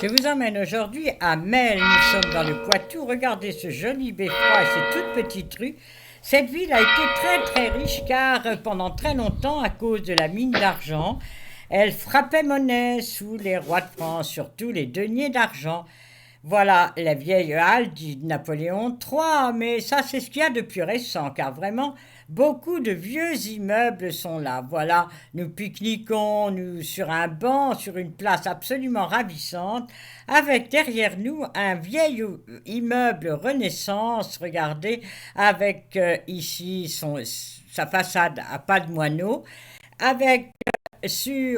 Je vous emmène aujourd'hui à Melle. Nous sommes dans le Poitou. Regardez ce joli beffroi et ces toutes petites rues. Cette ville a été très très riche car pendant très longtemps, à cause de la mine d'argent, elle frappait monnaie sous les rois de France, surtout les deniers d'argent. Voilà la vieille halle de Napoléon III, mais ça c'est ce qu'il y a de plus récent, car vraiment beaucoup de vieux immeubles sont là. Voilà, nous pique-niquons sur un banc, sur une place absolument ravissante, avec derrière nous un vieil immeuble Renaissance, regardez, avec ici sa façade à pas de moineau, avec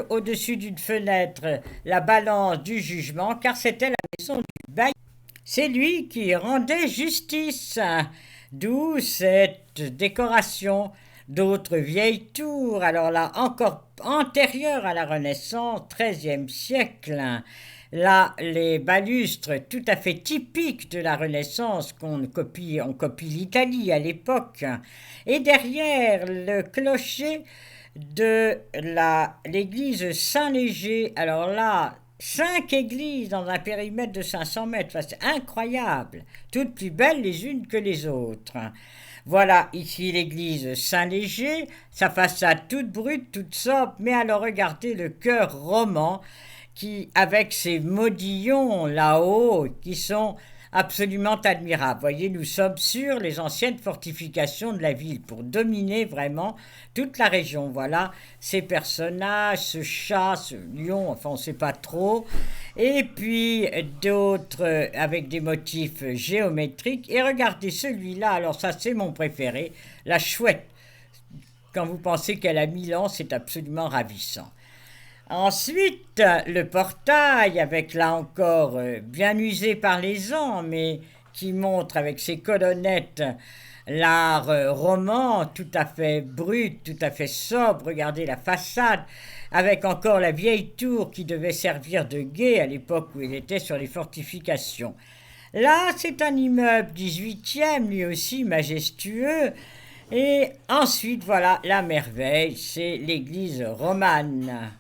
au-dessus d'une fenêtre la balance du jugement, car c'était la maison du bailli. C'est lui qui rendait justice, d'où cette décoration. D'autres vieilles tours, alors là encore antérieures à la Renaissance, XIIIe siècle. Là, les balustres tout à fait typiques de la Renaissance on copie l'Italie à l'époque. Et derrière le clocher de l'église Saint-Léger. Alors là, 5 églises dans un périmètre de 500 mètres. C'est incroyable. Toutes plus belles les unes que les autres. Voilà ici l'église Saint-Léger, sa façade toute brute, toute sobre, mais alors regardez le chœur roman avec ses modillons là-haut qui sont absolument admirables. Voyez, nous sommes sur les anciennes fortifications de la ville pour dominer vraiment toute la région. Voilà ces personnages, ce chat, ce lion, enfin on ne sait pas trop. Et puis d'autres avec des motifs géométriques. Et regardez celui-là, alors ça c'est mon préféré, la chouette. Quand vous pensez qu'elle a 1000 ans, c'est absolument ravissant. Ensuite, le portail, avec là encore bien usé par les ans, mais qui montre avec ses colonnettes l'art roman, tout à fait brut, tout à fait sobre. Regardez la façade, avec encore la vieille tour qui devait servir de guet à l'époque où il était sur les fortifications. Là, c'est un immeuble 18e, lui aussi majestueux. Et ensuite, voilà, la merveille, c'est l'église romane.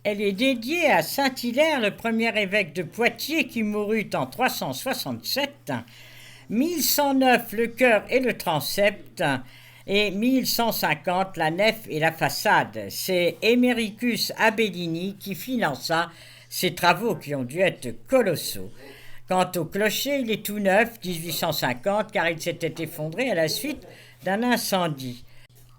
Elle est dédiée à Saint-Hilaire, le premier évêque de Poitiers qui mourut en 367, 1109 le chœur et le transept, et 1150 la nef et la façade. C'est Emericus Abellini qui finança ces travaux qui ont dû être colossaux. Quant au clocher, il est tout neuf, 1850, car il s'était effondré à la suite d'un incendie.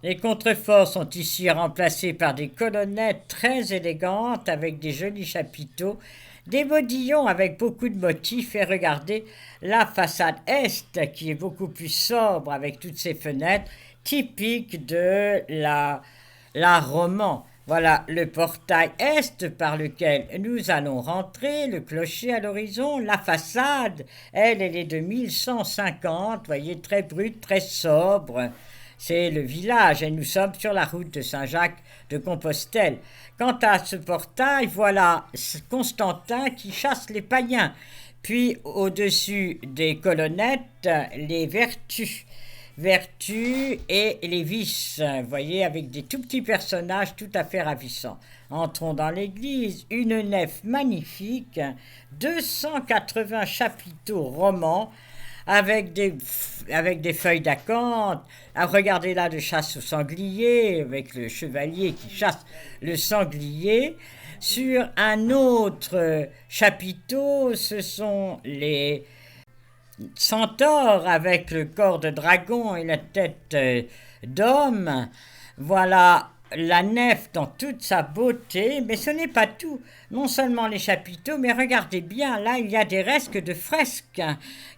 Les contreforts sont ici remplacés par des colonnettes très élégantes avec des jolis chapiteaux, des modillons avec beaucoup de motifs et regardez la façade est qui est beaucoup plus sobre avec toutes ces fenêtres typiques de l'art roman. Voilà le portail est par lequel nous allons rentrer, le clocher à l'horizon, la façade, elle est de 1150, voyez, très brute, très sobre. C'est le village et nous sommes sur la route de Saint-Jacques de Compostelle. Quant à ce portail, voilà Constantin qui chasse les païens. Puis au-dessus des colonnettes, les vertus et les vices, vous voyez, avec des tout petits personnages tout à fait ravissants. Entrons dans l'église, une nef magnifique, 280 chapiteaux romans, avec des feuilles d'acanthe. Regardez là de chasse au sanglier, avec le chevalier qui chasse le sanglier. Sur un autre chapiteau, ce sont les centaures avec le corps de dragon et la tête d'homme. Voilà la nef dans toute sa beauté, mais ce n'est pas tout. Non seulement les chapiteaux, mais regardez bien, là il y a des restes de fresques,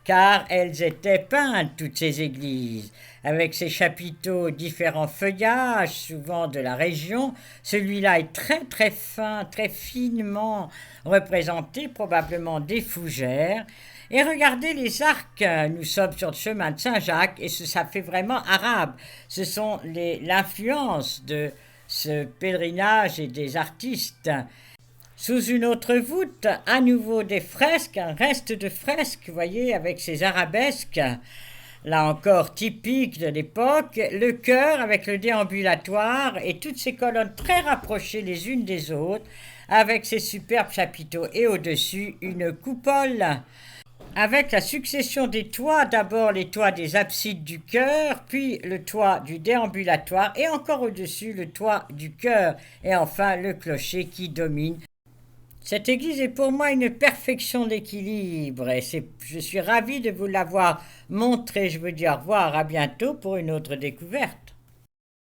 car elles étaient peintes, toutes ces églises, avec ces chapiteaux différents feuillages, souvent de la région. Celui-là est très très fin, très finement représenté, probablement des fougères. Et regardez les arcs, nous sommes sur le chemin de Saint-Jacques et ça fait vraiment arabe. Ce sont l'influence de ce pèlerinage et des artistes. Sous une autre voûte, à nouveau des fresques, un reste de fresques, vous voyez, avec ces arabesques, là encore typiques de l'époque, le chœur avec le déambulatoire et toutes ces colonnes très rapprochées les unes des autres, avec ses superbes chapiteaux et au-dessus une coupole. Avec la succession des toits, d'abord les toits des absides du chœur, puis le toit du déambulatoire et encore au-dessus le toit du chœur et enfin le clocher qui domine. Cette église est pour moi une perfection d'équilibre et je suis ravi de vous l'avoir montré. Je vous dis au revoir, à bientôt pour une autre découverte.